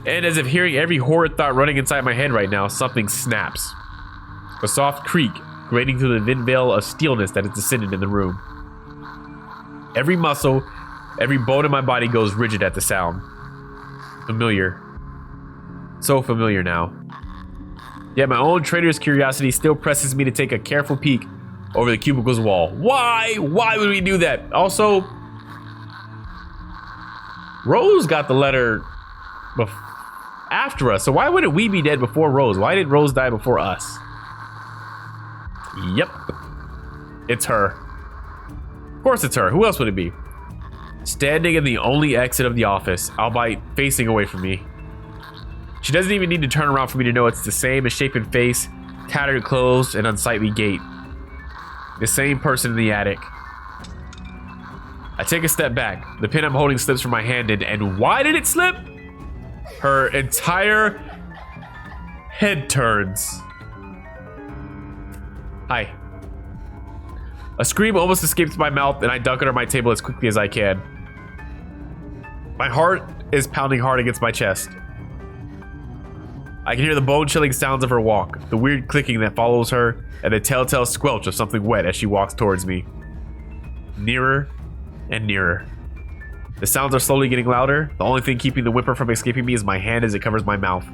And as if hearing every horrid thought running inside my head right now, something snaps. A soft creak, grating through the thin veil of stillness that has descended in the room. Every muscle, every bone in my body goes rigid at the sound. Familiar. So familiar now. Yet my own traitorous curiosity still presses me to take a careful peek over the cubicle's wall. Why? Why would we do that? Also, Rose got the letter after us, so why wouldn't we be dead before Rose? Why did Rose die before us? Yep. It's her. Of course it's her. Who else would it be? Standing in the only exit of the office, albeit facing away from me. She doesn't even need to turn around for me to know it's the same misshapen face, tattered clothes, and unsightly gait. The same person in the attic. I take a step back. The pen I'm holding slips from my hand, and why did it slip? Her entire head turns. Hi. A scream almost escapes my mouth, and I duck under my table as quickly as I can. My heart is pounding hard against my chest. I can hear the bone-chilling sounds of her walk, the weird clicking that follows her, and the telltale squelch of something wet as she walks towards me. Nearer and nearer. The sounds are slowly getting louder. The only thing keeping the whimper from escaping me is my hand as it covers my mouth.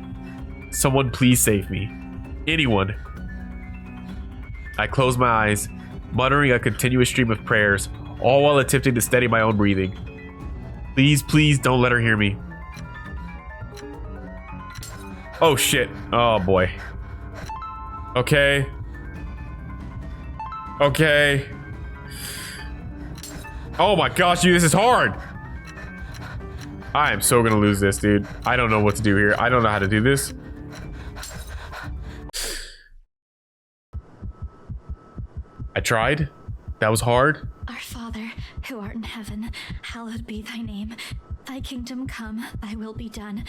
Someone please save me. Anyone. I close my eyes, muttering a continuous stream of prayers, all while attempting to steady my own breathing. Please, please don't let her hear me. Oh shit. Oh boy. Okay. Okay. Oh my gosh, dude, this is hard. I am so gonna lose this, dude. I don't know what to do here. I don't know how to do this. I tried. That was hard. Our Father, who art in heaven, hallowed be thy name. Thy kingdom come, thy will be done,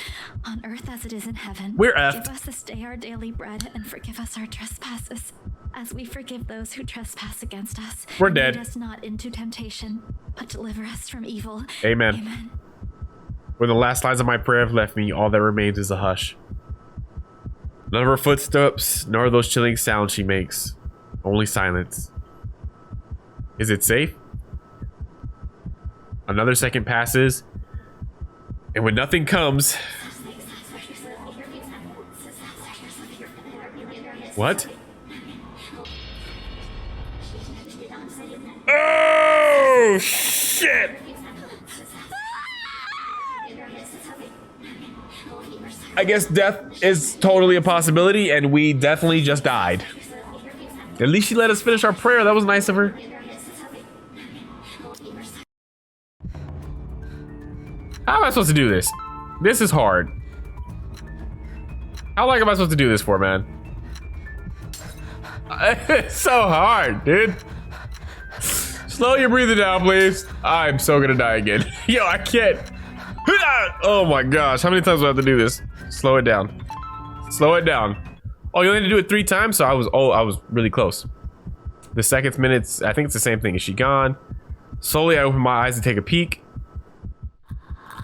on earth as it is in heaven. We're effed. Give us this day our daily bread, and forgive us our trespasses, as we forgive those who trespass against us. We're and dead. lead us not into temptation, but deliver us from evil. Amen. Amen. When the last lines of my prayer have left me, all that remains is a hush. None of her footsteps, nor those chilling sounds she makes. Only silence. Is it safe? Another second passes, and when nothing comes... What? Oh, shit! I guess death is totally a possibility, and we definitely just died. At least she let us finish our prayer. That was nice of her. How am I supposed to do this? This is hard. How long am I supposed to do this for, man? It's so hard, dude. Slow your breathing down, please. I'm so gonna die again. Yo, I can't. Oh my gosh, how many times do I have to do this? Slow it down. Slow it down. Oh, you only need to do it 3 times? So I was really close. The seconds, minutes, I think it's the same thing. Is she gone? Slowly, I open my eyes to take a peek.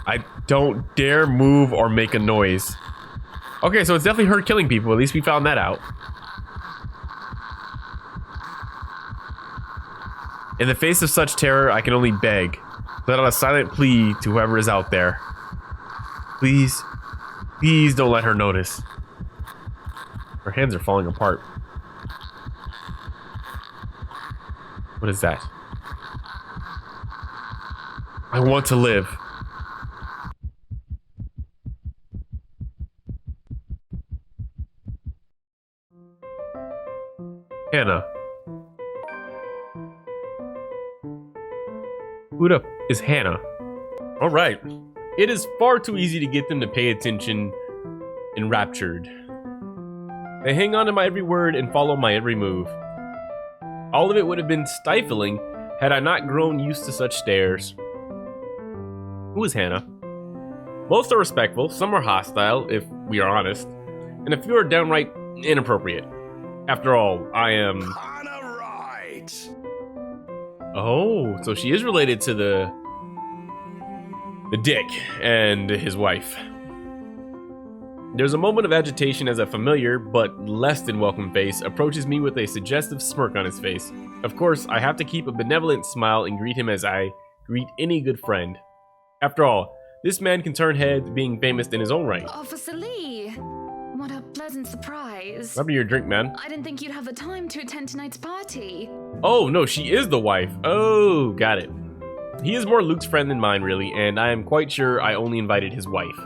I don't dare move or make a noise. Okay, so it's definitely her killing people. At least we found that out. In the face of such terror, I can only beg. Let out a silent plea to whoever is out there. Please, please don't let her notice. Her hands are falling apart. What is that? I want to live. Hannah. Who the is Hannah? Alright. It is far too easy to get them to pay attention, enraptured. They hang on to my every word and follow my every move. All of it would have been stifling had I not grown used to such stares. Who is Hannah? Most are respectful, some are hostile, if we are honest, and a few are downright inappropriate. After all, I am... Hannah Wright! Oh, so she is related to the Dick and his wife. There's a moment of agitation as a familiar, but less than welcome face approaches me with a suggestive smirk on his face. Of course, I have to keep a benevolent smile and greet him as I greet any good friend. After all, this man can turn heads being famous in his own right. Officer Lee, what a pleasant surprise. Up to your drink, man. I didn't think you'd have the time to attend tonight's party. Oh, no, she is the wife. Oh, got it. He is more Luke's friend than mine, really, and I am quite sure I only invited his wife.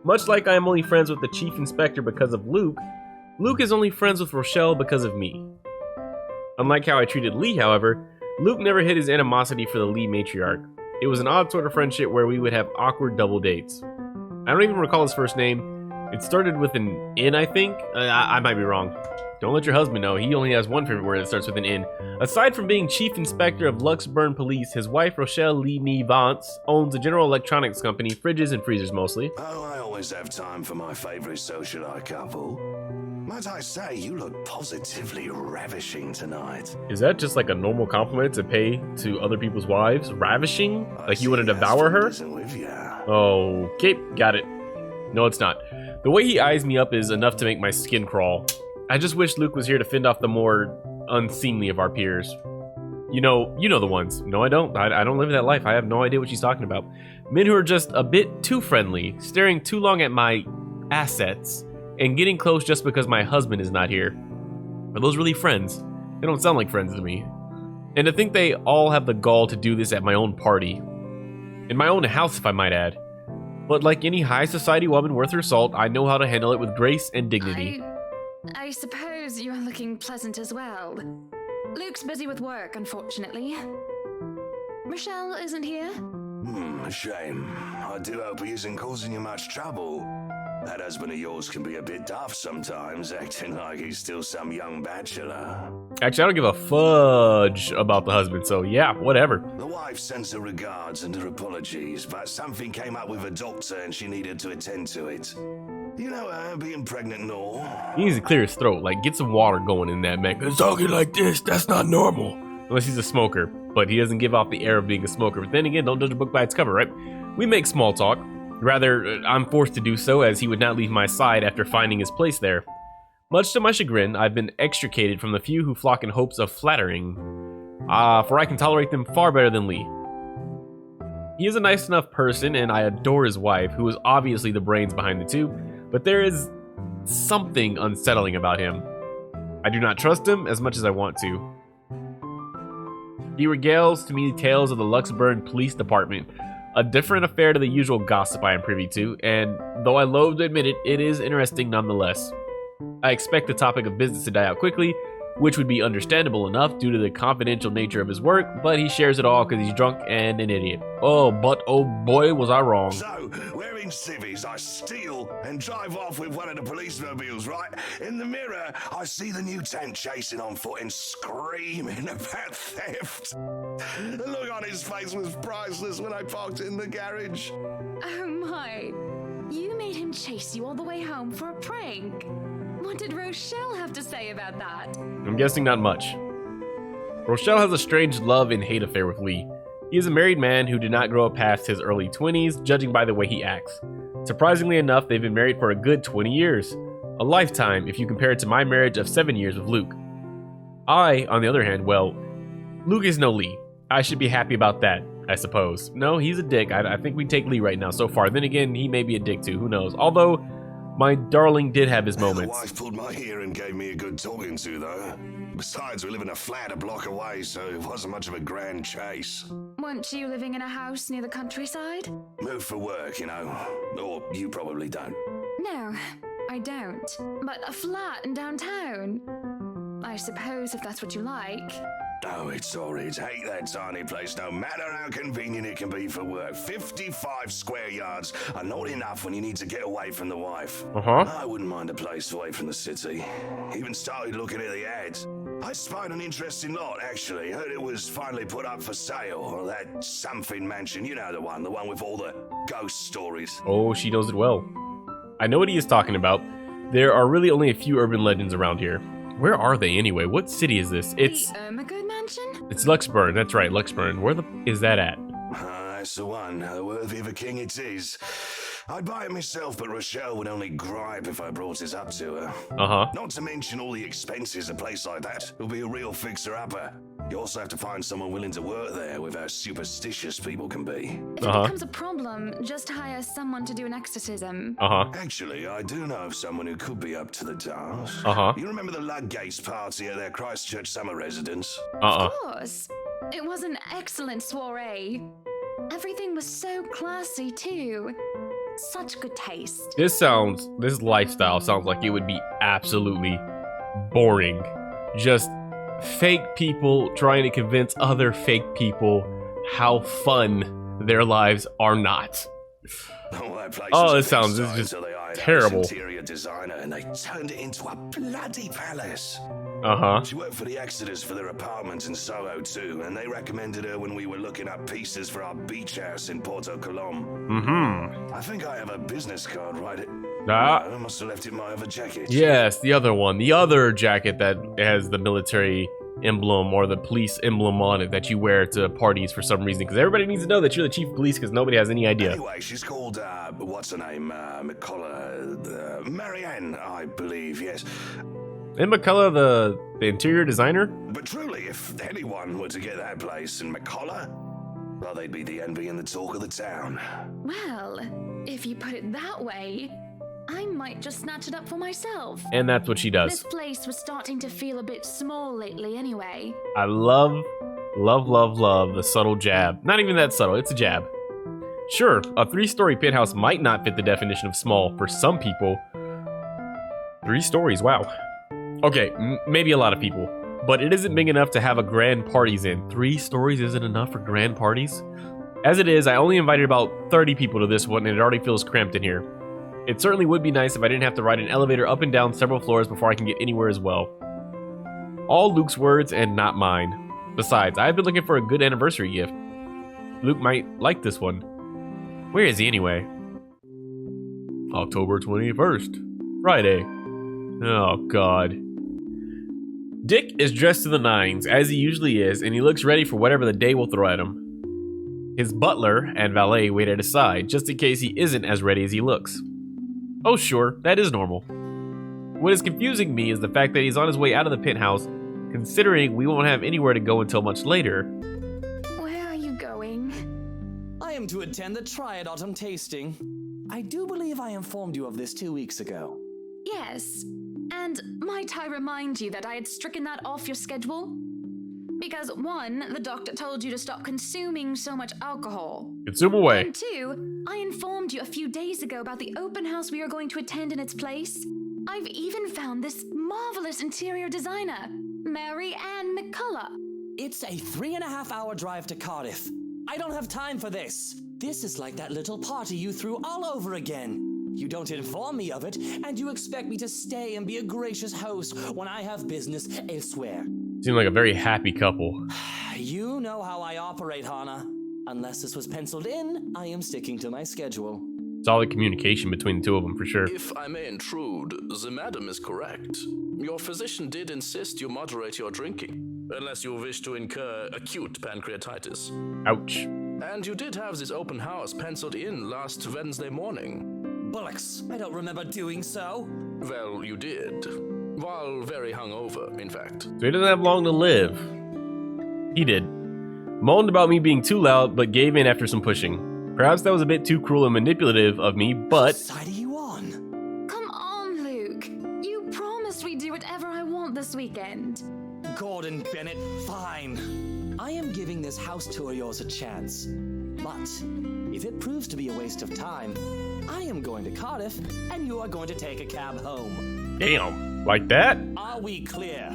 Much like I am only friends with the chief inspector because of Luke, Luke is only friends with Rochelle because of me. Unlike how I treated Lee, however, Luke never hid his animosity for the Lee matriarch. It was an odd sort of friendship where we would have awkward double dates. I don't even recall his first name. It started with an N, I think? I might be wrong. Don't let your husband know, he only has one favorite word that starts with an N. Aside from being chief inspector of Luxburn Police, his wife Rochelle Lee Vance owns a general electronics company, fridges and freezers mostly. Oh, I always have time for my favorite socialite couple. Might I say, you look positively ravishing tonight. Is that just like a normal compliment to pay to other people's wives? Ravishing? Like you want to devour her? Okay, got it. No, it's not. The way he eyes me up is enough to make my skin crawl. I just wish Luke was here to fend off the more unseemly of our peers. You know the ones. No, I don't. I don't live that life. I have no idea what she's talking about. Men who are just a bit too friendly, staring too long at my assets, and getting close just because my husband is not here. Are those really friends? They don't sound like friends to me. And to think they all have the gall to do this at my own party. In my own house, if I might add. But like any high society woman worth her salt, I know how to handle it with grace and dignity. I suppose you are looking pleasant as well. Luke's busy with work, unfortunately. Rochelle isn't here? Shame. I do hope he isn't causing you much trouble. That husband of yours can be a bit daft sometimes, acting like he's still some young bachelor. Actually, I don't give a fudge about the husband, so yeah, whatever. The wife sends her regards and her apologies, but something came up with a doctor and she needed to attend to it. You know her, being pregnant and all. He needs to clear his throat, like get some water going in that man. 'Cause talking like this, that's not normal. Unless he's a smoker, but he doesn't give off the air of being a smoker. But then again, don't judge a book by its cover, right? We make small talk. Rather, I'm forced to do so as he would not leave my side after finding his place there. Much to my chagrin, I've been extricated from the few who flock in hopes of flattering. For I can tolerate them far better than Lee. He is a nice enough person, and I adore his wife, who is obviously the brains behind the two, but there is something unsettling about him. I do not trust him as much as I want to. He regales to me tales of the Luxburn Police Department, a different affair to the usual gossip I am privy to, and though I loathe to admit it, it is interesting nonetheless. I expect the topic of business to die out quickly, which would be understandable enough due to the confidential nature of his work, but he shares it all because he's drunk and an idiot. Oh, but oh boy, was I wrong. So, wearing civvies, I steal and drive off with one of the police mobiles, right? In the mirror, I see the new tent chasing on foot and screaming about theft. The look on his face was priceless when I parked it in the garage. Oh my. You made him chase you all the way home for a prank. What did Rochelle have to say about that? I'm guessing not much. Rochelle has a strange love and hate affair with Lee. He is a married man who did not grow up past his early 20s, judging by the way he acts. Surprisingly enough, they've been married for a good 20 years. A lifetime if you compare it to my marriage of 7 years with Luke. I, on the other hand, well, Luke is no Lee. I should be happy about that, I suppose. No, he's a dick. I think we take Lee right now so far. Then again, he may be a dick too, who knows. Although, my darling did have his moments. The wife pulled my ear and gave me a good talking to, though. Besides, we live in a flat a block away, so it wasn't much of a grand chase. Weren't you living in a house near the countryside? Moved for work, you know. Or you probably don't. No, I don't. But a flat in downtown. I suppose if that's what you like. Oh, it's horrid. Hate that tiny place, no matter how convenient it can be for work. 55 square yards are not enough when you need to get away from the wife. I wouldn't mind a place away from the city. Even started looking at the ads. I spied an interesting lot, actually. Heard it was finally put up for sale. Or that something mansion, you know the one with all the ghost stories. Oh, she knows it well. I know what he is talking about. There are really only a few urban legends around here. Where are they anyway? What city is this? It's Ermagood Mansion? It's Luxburn. That's right, Luxburn. Where the is that at? That's the one. Worthy of a king it is. I'd buy it myself, but Rochelle would only gripe if I brought it up to her. Uh-huh. Not to mention all the expenses a place like that. It'll be a real fixer-upper. You also have to find someone willing to work there with how superstitious people can be. If it becomes a problem, just hire someone to do an exorcism. Actually, I do know of someone who could be up to the task. You remember the Ludgates party at their Christchurch summer residence? Of course. It was an excellent soiree. Everything was so classy, too. Such good taste. This lifestyle sounds like it would be absolutely boring. Just fake people trying to convince other fake people how fun their lives are not. This sounds just terrible. Interior designer, and they turned it into a bloody palace. She worked for the Exodus for their apartment in Soho too, and they recommended her when we were looking up pieces for our beach house in Porto Colom. I think I have a business card right. I must have left it in my other jacket. Yes, the other one. The other jacket that has the military emblem or the police emblem on it that you wear to parties for some reason, because everybody needs to know that you're the chief of police, because nobody has any idea. Anyway, she's called, what's her name? McCullough, Marianne, I believe, yes. And McCullough, the interior designer? But truly, if anyone were to get that place in McCullough, well, they'd be the envy and the talk of the town. Well, if you put it that way, I might just snatch it up for myself. And that's what she does. This place was starting to feel a bit small lately anyway. I love the subtle jab. Not even that subtle, it's a jab. Sure, a 3-story penthouse might not fit the definition of small for some people. 3 stories, wow. Okay, maybe a lot of people, but it isn't big enough to have a grand parties in. 3 stories isn't enough for grand parties? As it is, I only invited about 30 people to this one and it already feels cramped in here. It certainly would be nice if I didn't have to ride an elevator up and down several floors before I can get anywhere as well. All Luke's words and not mine. Besides, I've been looking for a good anniversary gift. Luke might like this one. Where is he anyway? October 21st. Friday. Oh, God. Dick is dressed to the nines, as he usually is, and he looks ready for whatever the day will throw at him. His butler and valet wait at his side, just in case he isn't as ready as he looks. Oh sure, that is normal. What is confusing me is the fact that he's on his way out of the penthouse, considering we won't have anywhere to go until much later. Where are you going? I am to attend the Triad Autumn Tasting. I do believe I informed you of this 2 weeks ago. Yes. And might I remind you that I had stricken that off your schedule? Because 1, the doctor told you to stop consuming so much alcohol. Consume away. And 2, I informed you a few days ago about the open house we are going to attend in its place. I've even found this marvelous interior designer, Mary Ann McCullough. It's a 3.5-hour drive to Cardiff. I don't have time for this. This is like that little party you threw all over again. You don't inform me of it, and you expect me to stay and be a gracious host when I have business elsewhere. Seem like a very happy couple. You know how I operate, Hannah. Unless this was penciled in, I am sticking to my schedule. Solid communication between the two of them, for sure. If I may intrude, the madam is correct. Your physician did insist you moderate your drinking, unless you wish to incur acute pancreatitis. Ouch. And you did have this open house penciled in last Wednesday morning. Bollocks, I don't remember doing so. Well, you did. While very hungover, in fact. So he doesn't have long to live. He did. Moaned about me being too loud, but gave in after some pushing. Perhaps that was a bit too cruel and manipulative of me, but... What side are you on? Come on, Luke. You promised we'd do whatever I want this weekend. Gordon Bennett, fine. I am giving this house tour of yours a chance. But if it proves to be a waste of time, I am going to Cardiff, and you are going to take a cab home. Damn, like that? Are we clear?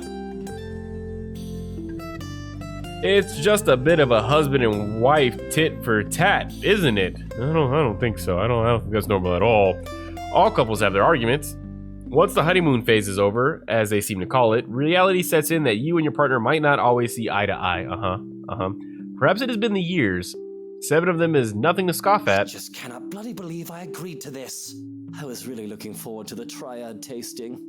It's just a bit of a husband and wife tit for tat, isn't it? I don't think so. I don't think that's normal at all. All couples have their arguments. Once the honeymoon phase is over, as they seem to call it, reality sets in that you and your partner might not always see eye to eye. Perhaps it has been the years. 7 of them is nothing to scoff at. I just cannot bloody believe I agreed to this. I was really looking forward to the Triad tasting.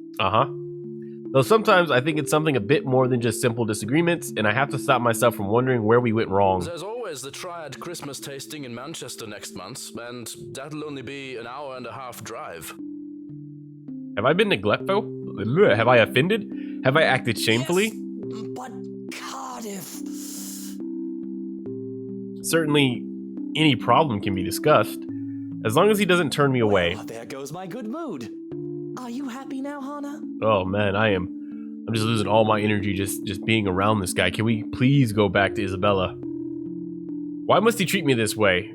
Though sometimes I think it's something a bit more than just simple disagreements, and I have to stop myself from wondering where we went wrong. There's always the Triad Christmas tasting in Manchester next month, and that'll only be an hour-and-a-half drive. Have I been neglectful? Have I offended? Have I acted shamefully? Yes, but Cardiff... Certainly, any problem can be discussed, as long as he doesn't turn me away. Well, there goes my good mood. Are you happy now, Hana? Oh man, I'm just losing all my energy just being around this guy. Can we please go back to Isabella? Why must he treat me this way?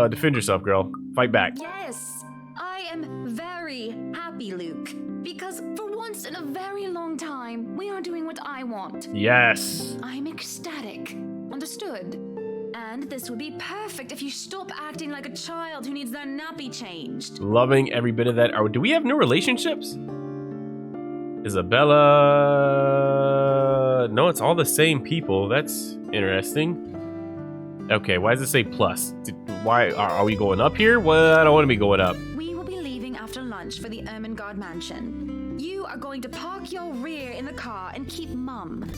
Defend yourself, girl. Fight back. Yes, I am very happy, Luke. Because for once in a very long time, we are doing what I want. Yes. I'm ecstatic. Understood? And this would be perfect if you stop acting like a child who needs their nappy changed. Loving every bit of that. Do we have new relationships? Isabella... No, it's all the same people. That's interesting. Okay, why does it say plus? Why are we going up here? Well, I don't want to be going up. We will be leaving after lunch for the Ermengarde mansion. You are going to park your rear in the car and keep mum.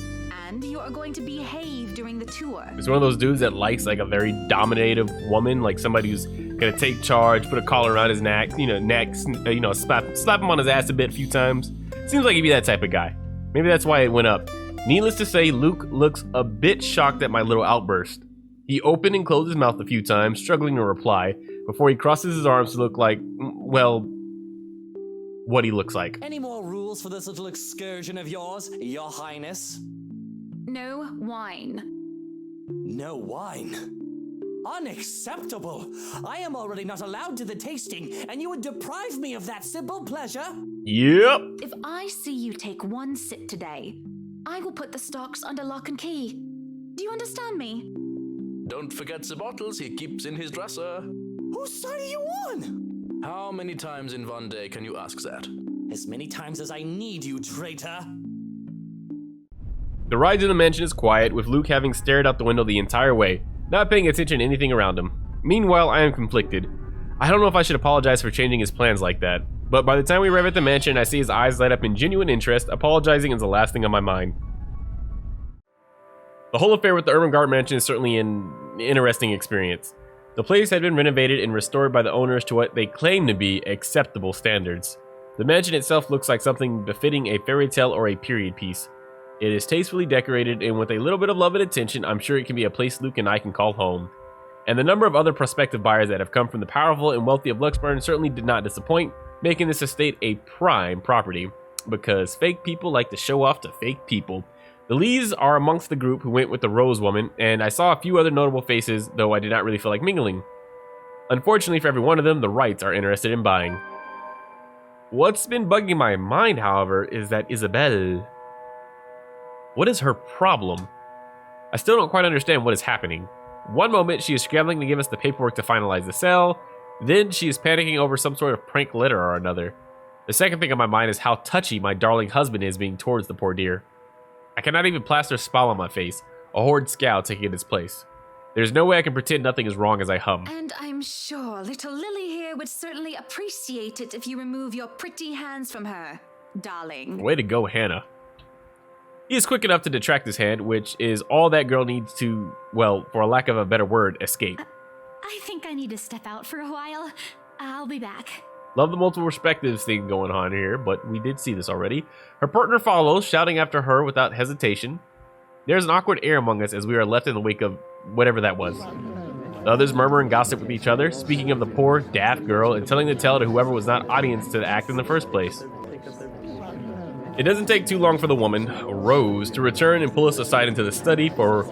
And you are going to behave during the tour. It's one of those dudes that likes like a very dominative woman, like somebody who's gonna take charge, put a collar around his neck, slap him on his ass a few times. Seems like he'd be that type of guy. Maybe that's why it went up. Needless to say, Luke looks a bit shocked at my little outburst. He opened and closed his mouth a few times, struggling to reply, before he crosses his arms to look like, well, what he looks like. Any more rules for this little excursion of yours, Your Highness? No wine. No wine? Unacceptable! I am already not allowed to the tasting, and you would deprive me of that simple pleasure? Yep. If I see you take one sip today, I will put the stocks under lock and key. Do you understand me? Don't forget the bottles he keeps in his dresser. Whose side are you on? How many times in one day can you ask that? As many times as I need you, traitor. The ride to the mansion is quiet, with Luke having stared out the window the entire way, not paying attention to anything around him. Meanwhile, I am conflicted. I don't know if I should apologize for changing his plans like that, but by the time we arrive at the mansion, I see his eyes light up in genuine interest. Apologizing is the last thing on my mind. The whole affair with the Ermengarde mansion is certainly an interesting experience. The place had been renovated and restored by the owners to what they claim to be acceptable standards. The mansion itself looks like something befitting a fairy tale or a period piece. It is tastefully decorated, and with a little bit of love and attention, I'm sure it can be a place Luke and I can call home. And the number of other prospective buyers that have come from the powerful and wealthy of Luxburn certainly did not disappoint, making this estate a prime property. Because fake people like to show off to fake people. The Lees are amongst the group who went with the Rose woman, and I saw a few other notable faces, though I did not really feel like mingling. Unfortunately for every one of them, the Wrights are interested in buying. What's been bugging my mind, however, is that Isabelle... What is her problem? I still don't quite understand what is happening. One moment, she is scrambling to give us the paperwork to finalize the sale. Then she is panicking over some sort of prank letter or another. The second thing on my mind is how touchy my darling husband is being towards the poor dear. I cannot even plaster a smile on my face, a horrid scowl taking its place. There's no way I can pretend nothing is wrong as I hum. And I'm sure little Lily here would certainly appreciate it if you remove your pretty hands from her, darling. Way to go, Hannah. He is quick enough to detract his hand, which is all that girl needs to, well, for a lack of a better word, escape. I think I need to step out for a while. I'll be back. Love the multiple perspectives thing going on here, but we did see this already. Her partner follows, shouting after her without hesitation. There's an awkward air among us as we are left in the wake of whatever that was. The others murmur and gossip with each other, speaking of the poor, daft girl and telling the tale to whoever was not audience to the act in the first place. It doesn't take too long for the woman, Rose, to return and pull us aside into the study for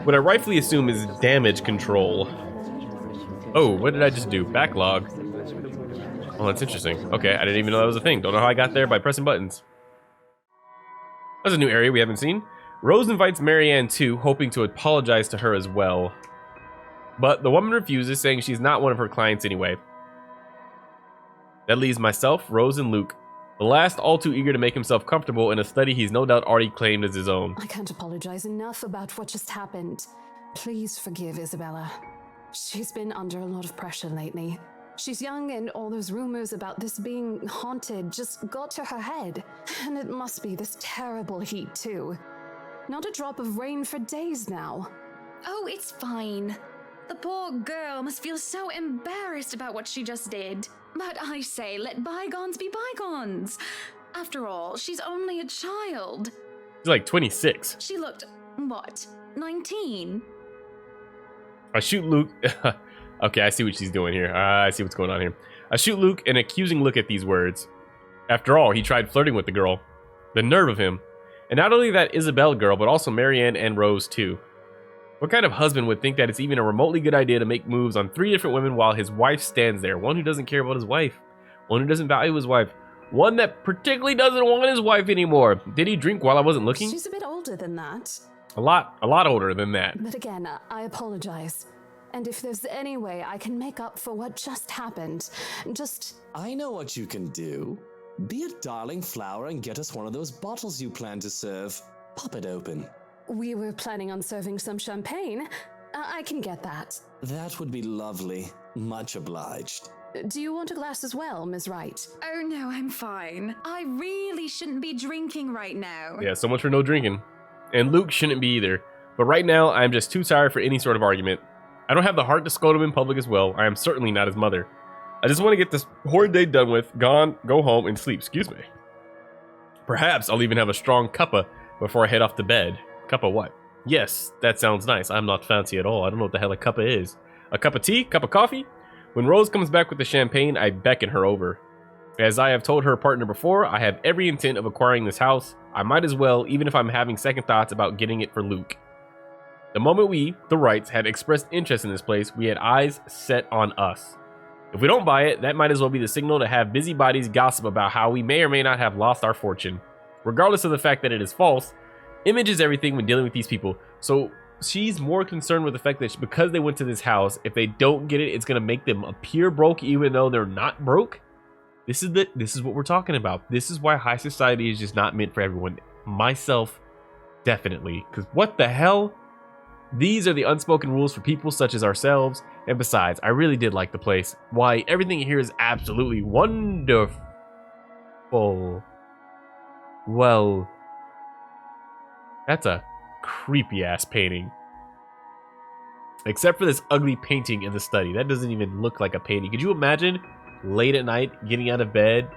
what I rightfully assume is damage control. Oh, what did I just do? Backlog. Oh, that's interesting. Okay, I didn't even know that was a thing. Don't know how I got there by pressing buttons. That's a new area we haven't seen. Rose invites Marianne too, hoping to apologize to her as well. But the woman refuses, saying she's not one of her clients anyway. That leaves myself, Rose, and Luke. The last all too eager to make himself comfortable in a study he's no doubt already claimed as his own. I can't apologize enough about what just happened. Please forgive Isabella. She's been under a lot of pressure lately. She's young, and all those rumors about this being haunted just got to her head. And it must be this terrible heat, too. Not a drop of rain for days now. Oh, it's fine. The poor girl must feel so embarrassed about what she just did. But I say, let bygones be bygones. After all, she's only a child. She's like 26. She looked, what, 19? I shoot Luke. Okay, I see what she's doing here. I see what's going on here. I shoot Luke an accusing look at these words. After all, he tried flirting with the girl. The nerve of him. And not only that Isabel girl, but also Marianne and Rose too. What kind of husband would think that it's even a remotely good idea to make moves on 3 different women while his wife stands there? One who doesn't care about his wife. One who doesn't value his wife. One that particularly doesn't want his wife anymore. Did he drink while I wasn't looking? She's a bit older than that. A lot older than that. But again, I apologize. And if there's any way I can make up for what just happened, just... I know what you can do. Be a darling flower and get us one of those bottles you plan to serve. Pop it open. We were planning on serving some champagne. I can get that. That would be lovely. Much obliged. Do you want a glass as well, Ms. Wright? Oh no, I'm fine. I really shouldn't be drinking right now. Yeah, so much for no drinking. And Luke shouldn't be either. But right now, I'm just too tired for any sort of argument. I don't have the heart to scold him in public as well. I am certainly not his mother. I just want to get this horrid day done with, go home, and sleep. Excuse me. Perhaps I'll even have a strong cuppa before I head off to bed. Cuppa what? Yes, that sounds nice. I'm not fancy at all. I don't know what the hell a cuppa is. A cup of tea? Cup of coffee? When Rose comes back with the champagne, I beckon her over. As I have told her partner before, I have every intent of acquiring this house. I might as well, even if I'm having second thoughts about getting it for Luke. The moment we, the Wrights, had expressed interest in this place, we had eyes set on us. If we don't buy it, that might as well be the signal to have busybodies gossip about how we may or may not have lost our fortune. Regardless of the fact that it is false, image is everything when dealing with these people. So she's more concerned with the fact that because they went to this house, if they don't get it, it's going to make them appear broke even though they're not broke. This is what we're talking about. This is why high society is just not meant for everyone. Myself, definitely. Because what the hell? These are the unspoken rules for people such as ourselves. And besides, I really did like the place. Why, everything here is absolutely wonderful. Well, that's a creepy ass painting. Except for this ugly painting in the study. That doesn't even look like a painting. Could you imagine late at night getting out of bed,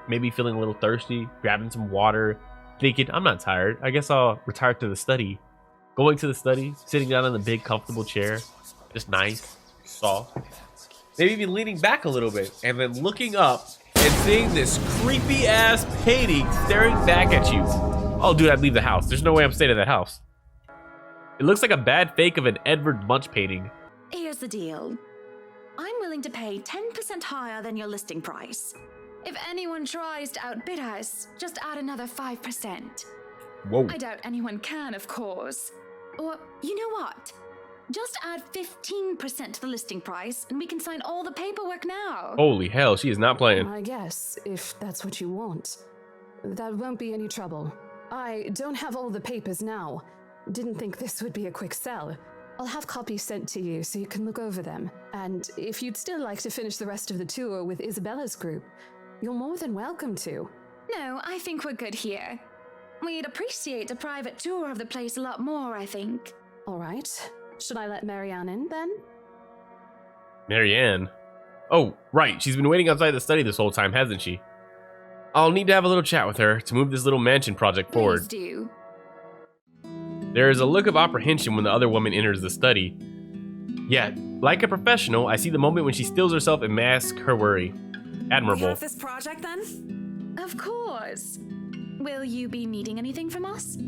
maybe feeling a little thirsty, grabbing some water, thinking, I'm not tired. I guess I'll retire to the study. Going to the study, sitting down in the big comfortable chair, just nice, soft. Maybe even leaning back a little bit and then looking up and seeing this creepy ass painting staring back at you. Oh dude, I'd leave the house. There's no way I'm staying in that house. It looks like a bad fake of an Edvard Munch painting. Here's the deal. I'm willing to pay 10% higher than your listing price. If anyone tries to outbid us, just add another 5%. Whoa. I doubt anyone can, of course. Or, you know what? Just add 15% to the listing price, and we can sign all the paperwork now. Holy hell, she is not playing. I guess, if that's what you want. That won't be any trouble. I don't have all the papers now. Didn't think this would be a quick sell. I'll have copies sent to you so you can look over them. And if you'd still like to finish the rest of the tour with Isabella's group, you're more than welcome to. No, I think we're good here. We'd appreciate a private tour of the place a lot more, I think. All right. Should I let Marianne in, then? Marianne? Oh, right. She's been waiting outside the study this whole time, hasn't she? I'll need to have a little chat with her to move this little mansion project forward. Please do. There is a look of apprehension when the other woman enters the study. Yet, like a professional, I see the moment when she stills herself and masks her worry. Admirable. We have this project, then? Of course. Will you be needing anything from us?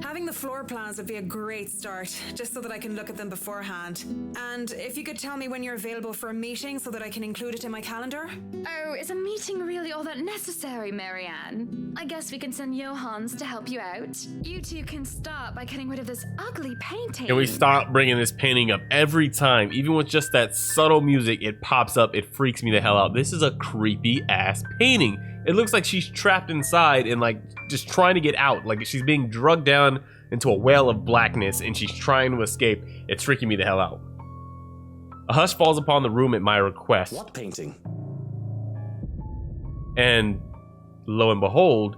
Having the floor plans would be a great start, just so that I can look at them beforehand. And if you could tell me when you're available for a meeting so that I can include it in my calendar? Oh, is a meeting really all that necessary, Marianne? I guess we can send Johans to help you out. You two can start by getting rid of this ugly painting. Can we stop bringing this painting up every time? Even with just that subtle music, it pops up. It freaks me the hell out. This is a creepy ass painting. It looks like she's trapped inside and like just trying to get out. Like she's being drugged down into a well of blackness and she's trying to escape. It's freaking me the hell out. A hush falls upon the room at my request. What painting? And lo and behold,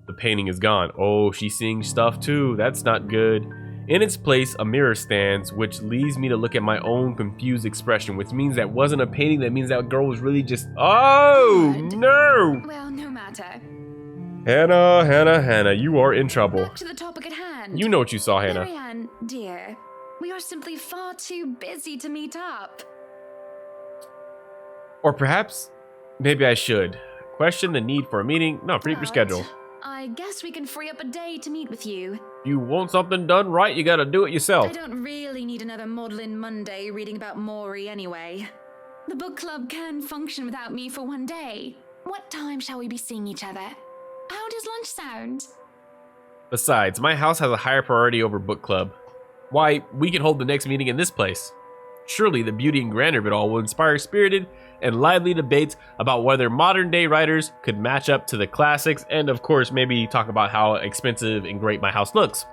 the painting is gone. Oh, she's seeing stuff too. That's not good. In its place, a mirror stands, which leads me to look at my own confused expression, which means that wasn't a painting. That means that girl was really just... Oh, no! Well, no matter. Hannah, you are in trouble. Back to the topic at hand. You know what you saw, Hannah. Marianne, dear, we are simply far too busy to meet up. Or perhaps, maybe I should. Question the need for a meeting. No, free up your schedule. I guess we can free up a day to meet with you. You want something done right, you gotta do it yourself. I don't really need another Maudlin Monday reading about Maury anyway. The book club can function without me for one day. What time shall we be seeing each other? How does lunch sound? Besides, my house has a higher priority over book club. Why, we can hold the next meeting in this place. Surely the beauty and grandeur of it all will inspire spirited and lively debates about whether modern day writers could match up to the classics, and of course maybe talk about how expensive and great my house looks.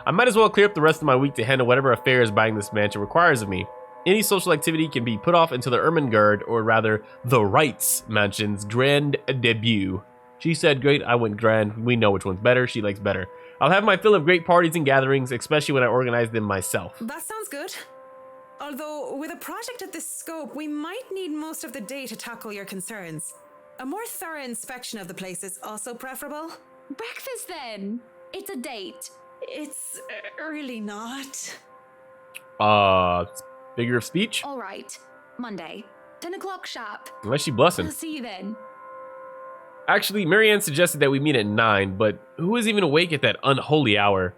I might as well clear up the rest of my week to handle whatever affairs buying this mansion requires of me. Any social activity can be put off until the Ermengarde, or rather the Wrights mansion's grand debut. She said great, I went grand. We know which one's better. She likes better. I'll have my fill of great parties and gatherings, especially when I organize them myself. That sounds good. Although, with a project of this scope, we might need most of the day to tackle your concerns. A more thorough inspection of the place is also preferable. Breakfast then. It's a date. It's really not. Figure of speech? All right. Monday. 10 o'clock sharp. Unless she blessing. I'll see you then. Actually, Marianne suggested that we meet at 9, but who is even awake at that unholy hour?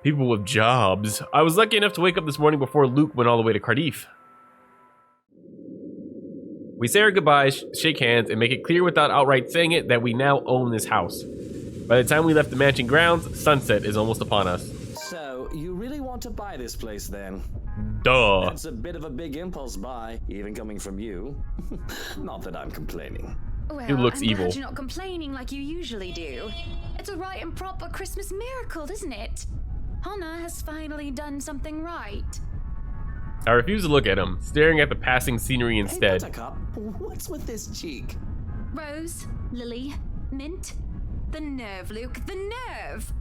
People with jobs. I was lucky enough to wake up this morning before Luke went all the way to Cardiff. We say our goodbyes, shake hands, and make it clear without outright saying it that we now own this house. By the time we left the mansion grounds, sunset is almost upon us. So, you really want to buy this place then? Duh. That's a bit of a big impulse buy, even coming from you. Not that I'm complaining. Well, It looks I'm evil. glad you're not complaining like you usually do. It's a right and proper Christmas miracle, isn't it? Hannah has finally done something right. I refuse to look at him, staring at the passing scenery instead. Hey, Buttercup, what's with this cheek? Rose, lily, mint. The nerve, Luke, the nerve!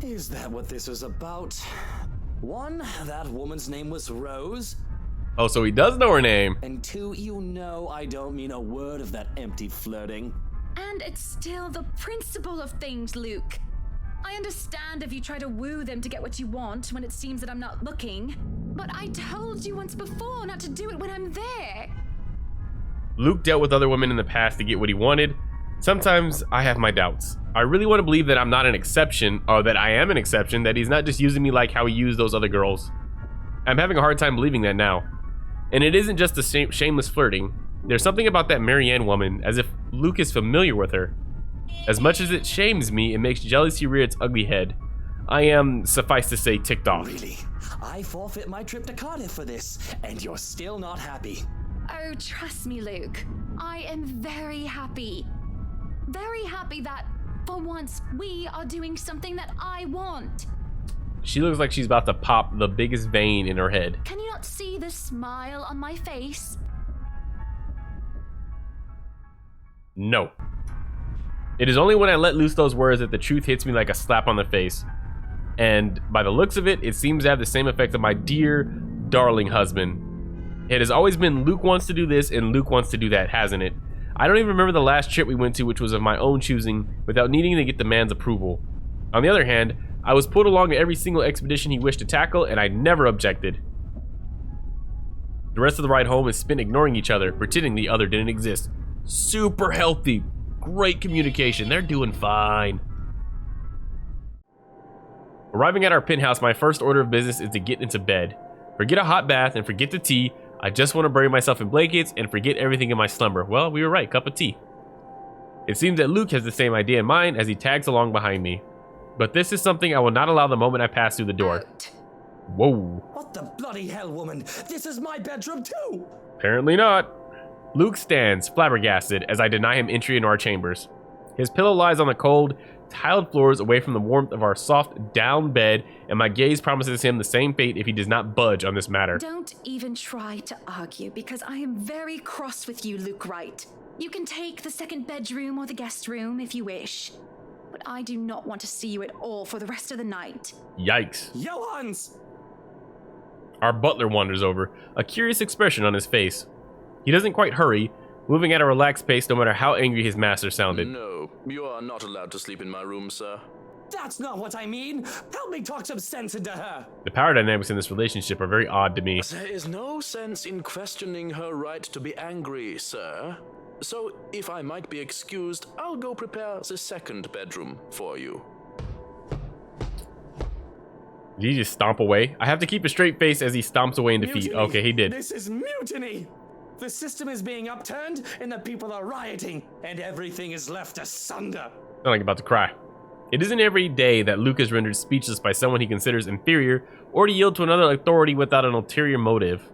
Is that what this was about? One, that woman's name was Rose. Oh, so he does know her name. And two, you know I don't mean a word of that empty flirting. And it's still the principle of things, Luke. I understand if you try to woo them to get what you want when it seems that I'm not looking. But I told you once before not to do it when I'm there. Luke dealt with other women in the past to get what he wanted. Sometimes I have my doubts. I really want to believe that I'm not an exception, or that I am an exception, that he's not just using me like how he used those other girls. I'm having a hard time believing that now. And it isn't just the shameless flirting. There's something about that Marianne woman, as if Luke is familiar with her. As much as it shames me, it makes jealousy rear its ugly head. I am, suffice to say, ticked off. Really? I forfeit my trip to Cardiff for this, and you're still not happy. Oh, trust me, Luke. I am very happy. Very happy that, for once, we are doing something that I want. She looks like she's about to pop the biggest vein in her head. Can you not see the smile on my face? No. It is only when I let loose those words that the truth hits me like a slap on the face. And by the looks of it, it seems to have the same effect on my dear, darling husband. It has always been Luke wants to do this and Luke wants to do that, hasn't it? I don't even remember the last trip we went to, which was of my own choosing, without needing to get the man's approval. On the other hand, I was pulled along to every single expedition he wished to tackle, and I never objected. The rest of the ride home is spent ignoring each other, pretending the other didn't exist. Super healthy. Great communication. They're doing fine. Arriving at our penthouse, my first order of business is to get into bed. Forget a hot bath and forget the tea. I just want to bury myself in blankets and forget everything in my slumber. Well, we were right. Cup of tea. It seems that Luke has the same idea in mind as he tags along behind me. But this is something I will not allow the moment I pass through the door. Out. Whoa. What the bloody hell, woman? This is my bedroom too! Apparently not. Luke stands, flabbergasted, as I deny him entry into our chambers. His pillow lies on the cold, tiled floors away from the warmth of our soft down bed, and my gaze promises him the same fate if he does not budge on this matter. Don't even try to argue, because I am very cross with you, Luke Wright. You can take the second bedroom or the guest room if you wish, but I do not want to see you at all for the rest of the night. Yikes. Johans! Our butler wanders over, a curious expression on his face. He doesn't quite hurry, moving at a relaxed pace no matter how angry his master sounded. No, you are not allowed to sleep in my room, sir. That's not what I mean. Help me talk some sense into her. The power dynamics in this relationship are very odd to me. There is no sense in questioning her right to be angry, sir. So, if I might be excused, I'll go prepare the second bedroom for you. Did he just stomp away? I have to keep a straight face as he stomps away in defeat. Mutiny. Okay, he did. This is mutiny. The system is being upturned, and the people are rioting, and everything is left asunder. I'm like about to cry. It isn't every day that Luke is rendered speechless by someone he considers inferior, or to yield to another authority without an ulterior motive.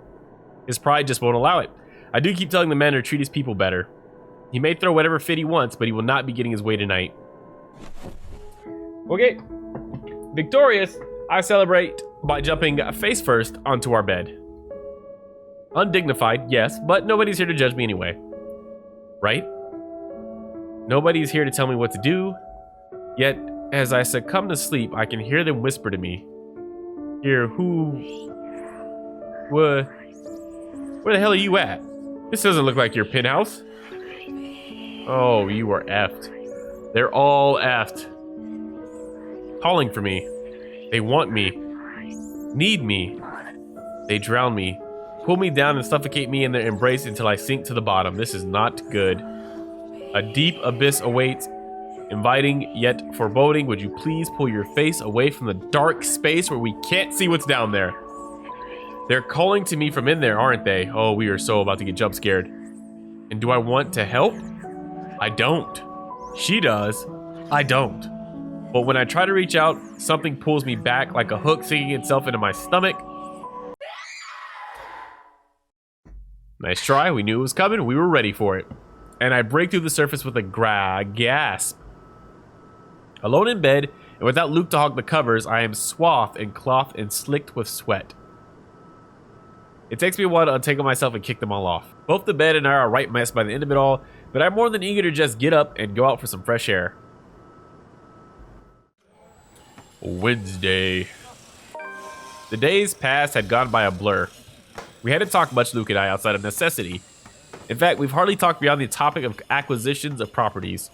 His pride just won't allow it. I do keep telling the man to treat his people better. He may throw whatever fit he wants, but he will not be getting his way tonight. Okay. Victorious, I celebrate by jumping face first onto our bed. Undignified, yes, but nobody's here to judge me anyway. Right? Nobody's here to tell me what to do. Yet, as I succumb to sleep, I can hear them whisper to me. Hear where the hell are you at? This doesn't look like your penthouse. Oh, you are effed. They're all effed. Calling for me. They want me. Need me. They drown me. Pull me down and suffocate me in their embrace until I sink to the bottom. This is not good. A deep abyss awaits, inviting yet foreboding. Would you please pull your face away from the dark space where we can't see what's down there? They're calling to me from in there, aren't they? Oh, we are so about to get jump scared. And do I want to help? I don't. She does. I don't. But when I try to reach out, something pulls me back like a hook sinking itself into my stomach. Nice try. We knew it was coming. We were ready for it. And I break through the surface with a gasp. Alone in bed, and without Luke to hog the covers, I am swathed in cloth and slicked with sweat. It takes me a while to untangle myself and kick them all off. Both the bed and I are a right mess by the end of it all, but I'm more than eager to just get up and go out for some fresh air. Wednesday. The days past had gone by a blur. We hadn't talked much, Luke and I, outside of necessity. In fact, we've hardly talked beyond the topic of acquisitions of properties.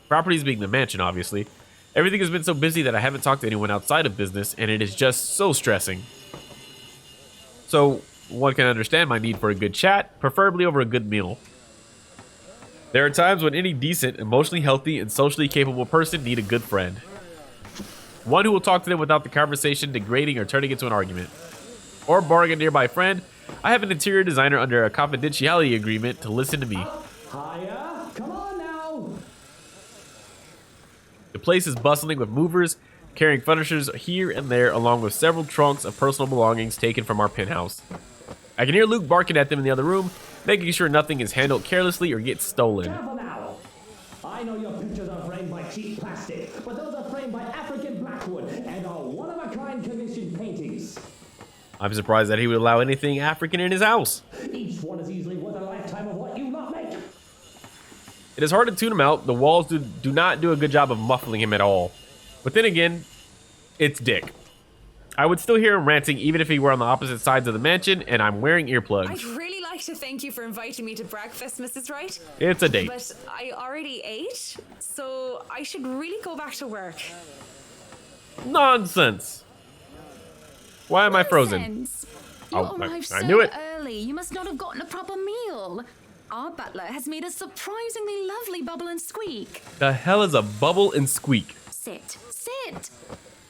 Properties being the mansion, obviously. Everything has been so busy that I haven't talked to anyone outside of business, and it is just so stressing. So, one can understand my need for a good chat, preferably over a good meal. There are times when any decent, emotionally healthy, and socially capable person need a good friend. One who will talk to them without the conversation degrading or turning into an argument. Or barring a nearby friend, I have an interior designer under a confidentiality agreement to listen to me. Hiya! Come on now! The place is bustling with movers, carrying furnitures here and there, along with several trunks of personal belongings taken from our penthouse. I can hear Luke barking at them in the other room, making sure nothing is handled carelessly or gets stolen. Careful now! I know your pictures are framed by cheap plastic, but those are framed by African blackwood and are one-of-a-kind commissioned paintings. I'm surprised that he would allow anything African in his house. Each one is easily worth a lifetime of what you lot make. It is hard to tune him out. The walls do not do a good job of muffling him at all. But then again, it's Dick. I would still hear him ranting even if he were on the opposite sides of the mansion, and I'm wearing earplugs. I'd really like to thank you for inviting me to breakfast, Mrs. Wright. It's a date. But I already ate, so I should really go back to work. Nonsense. Why am I frozen? Nonsense. You Oh, arrived I so knew it. early. You must not have gotten a proper meal. Our butler has made a surprisingly lovely bubble and squeak. The hell is a bubble and squeak? Sit.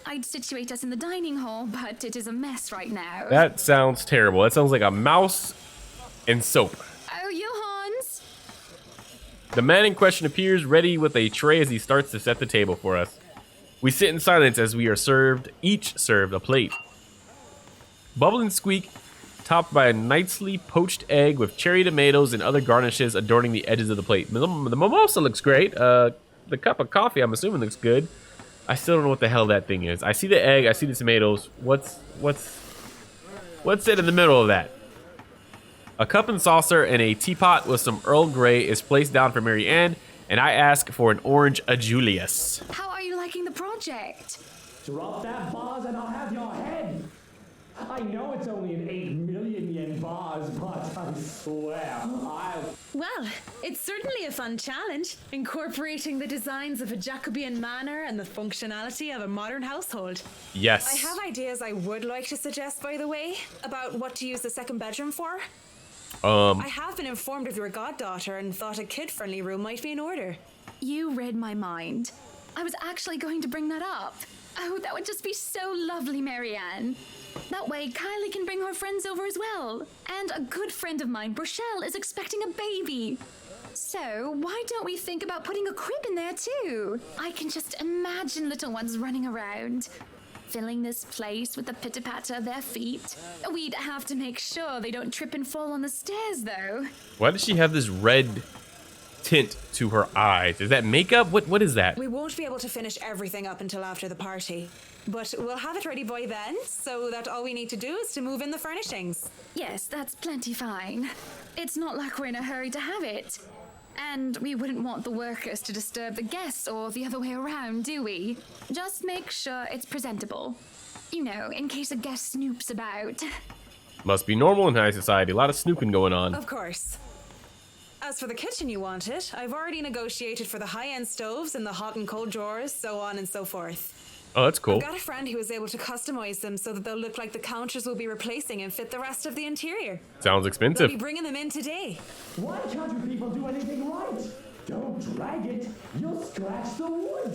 I'd situate us in the dining hall, but it is a mess right now. That sounds terrible. That sounds like a mouse and soap. Oh, Johans! The man in question appears ready with a tray as he starts to set the table for us. We sit in silence as we are each served a plate. Bubble and squeak, topped by a nicely poached egg with cherry tomatoes and other garnishes adorning the edges of the plate. The mimosa looks great. the cup of coffee, I'm assuming, looks good. I still don't know what the hell that thing is. I see the egg. I see the tomatoes. What's it in the middle of that? A cup and saucer and a teapot with some Earl Grey is placed down for Mary Ann, and I ask for an orange Julius. How are you liking the project? Drop that vase and I'll have your head. I know it's only an 8 million yen vase, but I swear I'll... Well, it's certainly a fun challenge, incorporating the designs of a Jacobean manor and the functionality of a modern household. Yes. I have ideas I would like to suggest, by the way, about what to use the second bedroom for. I have been informed of your goddaughter and thought a kid-friendly room might be in order. You read my mind. I was actually going to bring that up. Oh, that would just be so lovely, Marianne. That way, Kylie can bring her friends over as well. And a good friend of mine, Rochelle, is expecting a baby. So, why don't we think about putting a crib in there too? I can just imagine little ones running around, filling this place with the pitter-patter of their feet. We'd have to make sure they don't trip and fall on the stairs, though. Why does she have this red tint to her eyes? Is that makeup? What is that? We won't be able to finish everything up until after the party. But we'll have it ready by then, so that all we need to do is to move in the furnishings. Yes, that's plenty fine. It's not like we're in a hurry to have it. And we wouldn't want the workers to disturb the guests or the other way around, do we? Just make sure it's presentable. You know, in case a guest snoops about. Must be normal in high society. A lot of snooping going on. Of course. As for the kitchen you wanted, I've already negotiated for the high-end stoves and the hot and cold drawers, so on and so forth. Oh, that's cool. I've got a friend who was able to customize them so that they'll look like the counters we'll be replacing and fit the rest of the interior. Sounds They'll expensive. be bringing them in today. Why can't you people do anything right? Don't drag it. You'll scratch the wood.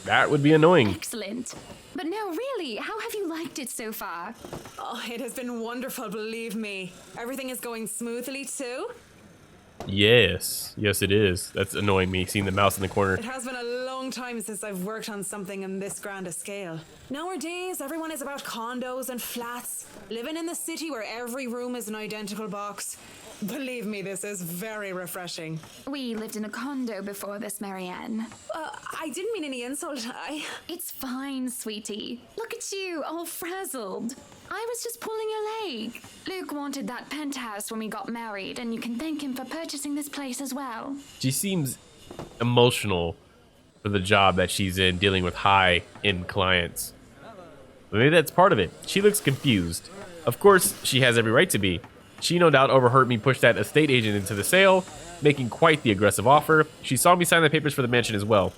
That would be annoying. Excellent. But no, really, how have you liked it so far? Oh, it has been wonderful, believe me. Everything is going smoothly too. Yes. Yes, it is. That's annoying me, seeing the mouse in the corner. It has been a long time since I've worked on something on this grand a scale. Nowadays, everyone is about condos and flats, living in the city where every room is an identical box. Believe me, this is very refreshing. We lived in a condo before this, Marianne. I didn't mean any insult. It's fine, sweetie. Look at you, all frazzled. I was just pulling your leg. Luke wanted that penthouse when we got married, and you can thank him for purchasing this place as well. She seems emotional for the job that she's in, dealing with high-end clients. But maybe that's part of it. She looks confused. Of course, she has every right to be. She no doubt overheard me push that estate agent into the sale, making quite the aggressive offer. She saw me sign the papers for the mansion as well.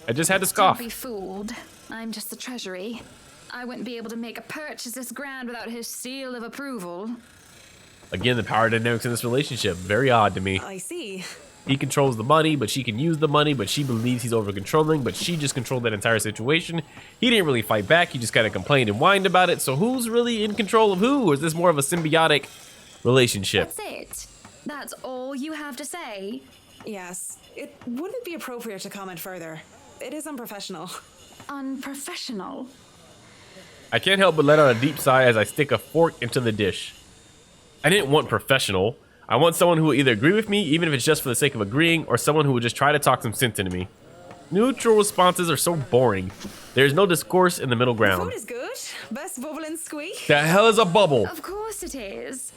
I just had to scoff. Don't be fooled. I'm just the treasury. I wouldn't be able to make a purchase this grand without his seal of approval. Again, the power dynamics in this relationship, very odd to me. I see. He controls the money, but she can use the money, but she believes he's over-controlling, but she just controlled that entire situation. He didn't really fight back, he just kind of complained and whined about it, so who's really in control of who? Or is this more of a symbiotic relationship? That's it. That's all you have to say. Yes, it wouldn't be appropriate to comment further. It is unprofessional. Unprofessional. I can't help but let out a deep sigh as I stick a fork into the dish. I didn't want professional. I want someone who will either agree with me, even if it's just for the sake of agreeing, or someone who will just try to talk some sense into me. Neutral responses are so boring. There's no discourse in the middle ground. Food is good. Best bubble and squeak. The hell is a bubble? Of course it is.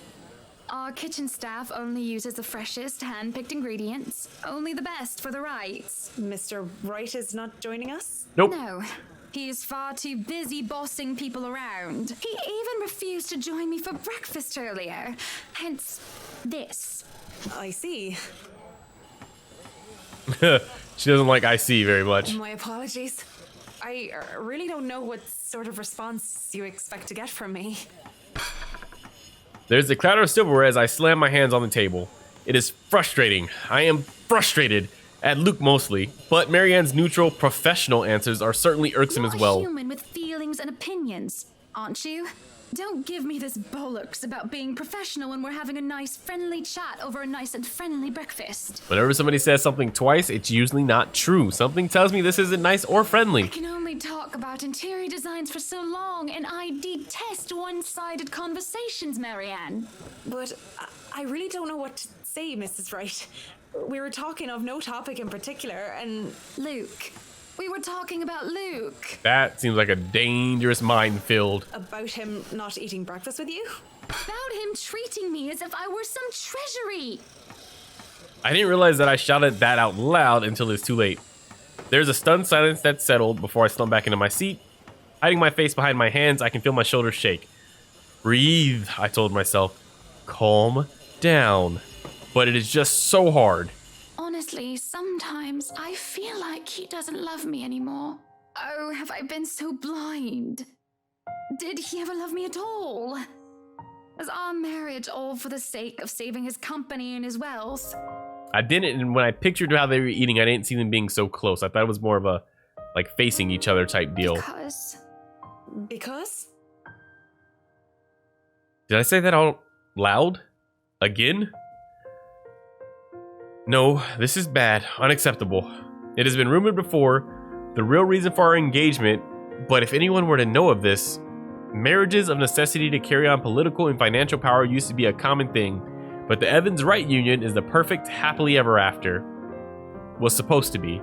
Our kitchen staff only uses the freshest, hand-picked ingredients. Only the best for the rights. Mr. Wright is not joining us? Nope. No. He is far too busy bossing people around. He even refused to join me for breakfast earlier. Hence, this. I see. She doesn't like IC very much. My apologies. I really don't know what sort of response you expect to get from me. There's a clatter of silverware as I slam my hands on the table. It is frustrating. I am frustrated. At Luke mostly, but Marianne's neutral, professional answers are certainly irksome as well. You're a human with feelings and opinions. aren't you? Don't give me this bollocks about being professional when we're having a nice friendly chat over a nice and friendly breakfast. Whenever somebody says something twice, it's usually not true. Something tells me this isn't nice or friendly. I can only talk about interior designs for so long, and I detest one-sided conversations, Marianne. But I really don't know what to say, Mrs. Wright. We were talking of no topic in particular, and... Luke. We were talking about Luke. That seems like a dangerous minefield. About him not eating breakfast with you? About him treating me as if I were some treasury. I didn't realize that I shouted that out loud until it's too late. There's a stunned silence that settled before I slumped back into my seat. Hiding my face behind my hands, I can feel my shoulders shake. Breathe, I told myself. Calm down. But it is just so hard. Honestly, sometimes I feel like he doesn't love me anymore. Oh, have I been so blind? Did he ever love me at all? Was our marriage all for the sake of saving his company and his wealth? I didn't, and when I pictured how they were eating, I didn't see them being so close. I thought it was more of a, like, facing each other type deal. Because? Did I say that out loud? Again? No, this is bad. Unacceptable. It has been rumored before, the real reason for our engagement, but if anyone were to know of this, marriages of necessity to carry on political and financial power used to be a common thing, but the Evans-Wright union is the perfect happily ever after. Was supposed to be.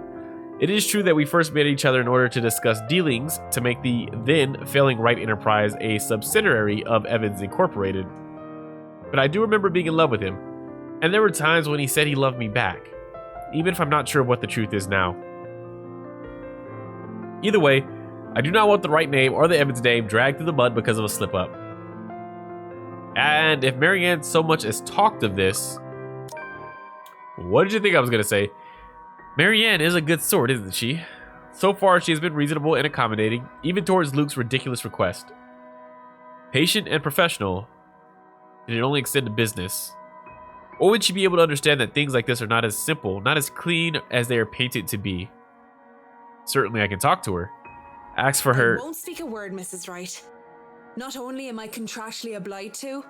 It is true that we first met each other in order to discuss dealings to make the then failing Wright Enterprise a subsidiary of Evans Incorporated. But I do remember being in love with him, and there were times when he said he loved me back, even if I'm not sure what the truth is now. Either way, I do not want the Wright name or the Evans name dragged through the mud because of a slip-up. And if Marianne so much as talked of this... What did you think I was going to say? Marianne is a good sort, isn't she? So far, she has been reasonable and accommodating, even towards Luke's ridiculous request. Patient and professional, did it only extend to business? Or would she be able to understand that things like this are not as simple, not as clean as they are painted to be? Certainly I can talk to her. Ask for her... I won't speak a word, Mrs. Wright. Not only am I contractually obliged to,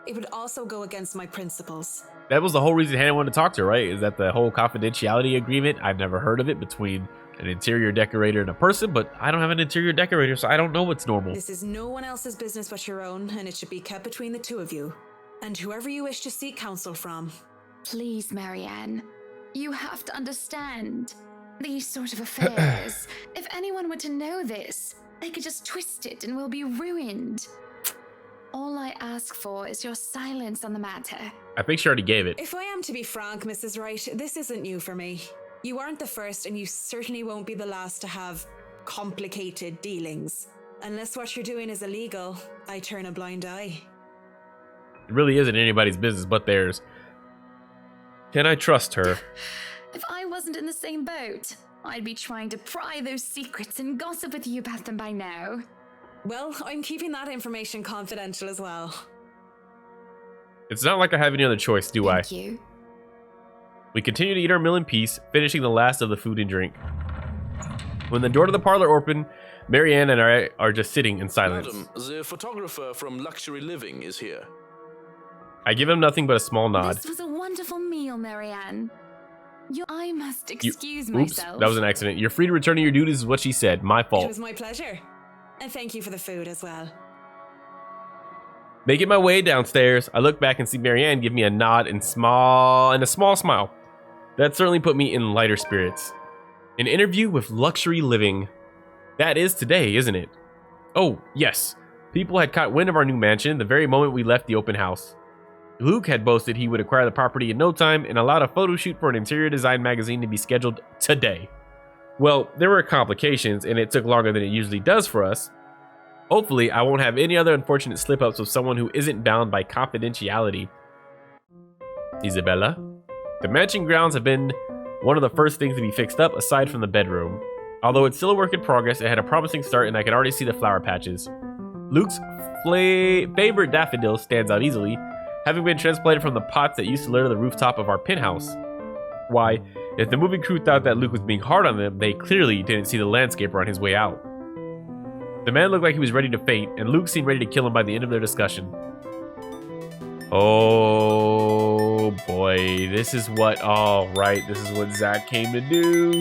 it would also go against my principles. That was the whole reason Hannah wanted to talk to her, right? Is that the whole confidentiality agreement? I've never heard of it between an interior decorator and a person, but I don't have an interior decorator, so I don't know what's normal. This is no one else's business but your own, and it should be kept between the two of you. And whoever you wish to seek counsel from. Please, Marianne. You have to understand. These sort of affairs. If anyone were to know this, they could just twist it and we'll be ruined. All I ask for is your silence on the matter. I think she already gave it. If I am to be frank, Mrs. Wright, this isn't new for me. You aren't the first, and you certainly won't be the last to have complicated dealings. Unless what you're doing is illegal, I turn a blind eye. It really isn't anybody's business but theirs. Can I trust her? If I wasn't in the same boat, I'd be trying to pry those secrets and gossip with you about them by now. Well, I'm keeping that information confidential as well. It's not like I have any other choice, do I? Thank you. We continue to eat our meal in peace, finishing the last of the food and drink. When the door to the parlor opened, Marianne and I are just sitting in silence. Madam, the photographer from Luxury Living is here. I give him nothing but a small nod. This was a wonderful meal, Marianne. I must excuse Oops, myself. that was an accident. You're free to return to your duties is what she said. My It fault. was my pleasure. And thank you for the food as well. Making my way downstairs, I look back and see Marianne give me a nod and a small smile. That certainly put me in lighter spirits. An interview with Luxury Living. That is today, isn't it? Oh, yes. People had caught wind of our new mansion the very moment we left the open house. Luke had boasted he would acquire the property in no time and allowed a photo shoot for an interior design magazine to be scheduled today. Well, there were complications and it took longer than it usually does for us. Hopefully, I won't have any other unfortunate slip-ups with someone who isn't bound by confidentiality. Isabella? The mansion grounds have been one of the first things to be fixed up aside from the bedroom. Although it's still a work in progress, it had a promising start and I can already see the flower patches. Luke's favorite daffodil stands out easily, having been transplanted from the pots that used to litter the rooftop of our penthouse. Why, if the movie crew thought that Luke was being hard on them, they clearly didn't see the landscaper on his way out. The man looked like he was ready to faint, and Luke seemed ready to kill him by the end of their discussion. Oh boy, this is what, oh right, this is what Zach came to do.